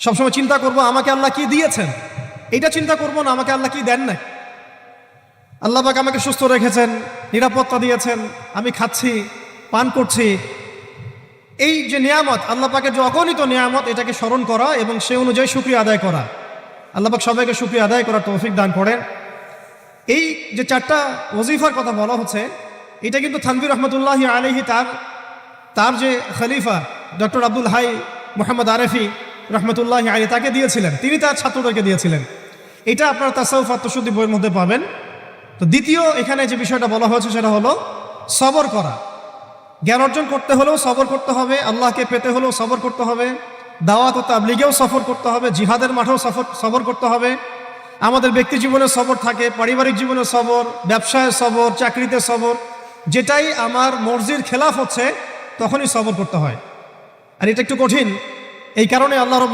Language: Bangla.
সবসময় চিন্তা করব আমাকে আল্লাহ কি দিয়েছেন, এটা চিন্তা করব না আমাকে আল্লাহ কি দেন নাই। আল্লাহ পাক আমাকে সুস্থ রেখেছেন, নিরাপত্তা দিয়েছেন, আমি খাচ্ছি, পান করছি। এই যে নিয়ামত, আল্লাহ পাকের যে অগণিত নিয়ামত, এটাকে স্মরণ করা এবং সে অনুযায়ী শুকরিয়া আদায় করা। আল্লাহ পাক সবাইকে শুকরিয়া আদায় করার তৌফিক দান করেন। এই যে 4টা ওজিফার কথা বলা হচ্ছে, এটা কিন্তু থানভীর রহমতুল্লাহি আলাইহি তার যে খলিফা ডক্টর আব্দুল হাই মোহাম্মদ আরেফি রহমতুল্লাহি আলাইহি তাকে দিয়েছিলেন, তিনি তার ছাত্রদেরকে দিয়েছিলেন। এটা আপনারা তাসাউফ আত্মশুদ্ধি বইয়ের মধ্যে পাবেন। তো দ্বিতীয় এখানে যে বিষয়টা বলা হয়েছে সেটা হলো সবর করা। জ্ঞান অর্জন করতে হলেও সবর করতে হবে, আল্লাহকে পেতে হলেও সবর করতে হবে, দাওয়াত ও তাবলীগেও সফর করতে হবে, জিহাদের মাঠেও সবর করতে হবে। আমাদের ব্যক্তি জীবনে সবর থাকে, পারিবারিক জীবনে সবর, ব্যবসায় সবর, চাকরিতে সবর। যেটাই আমার মর্জির খেলাফ হচ্ছে তখনই সবর করতে হয়। আর এটা একটু কঠিন, এই কারণে আল্লাহ রাব্বুল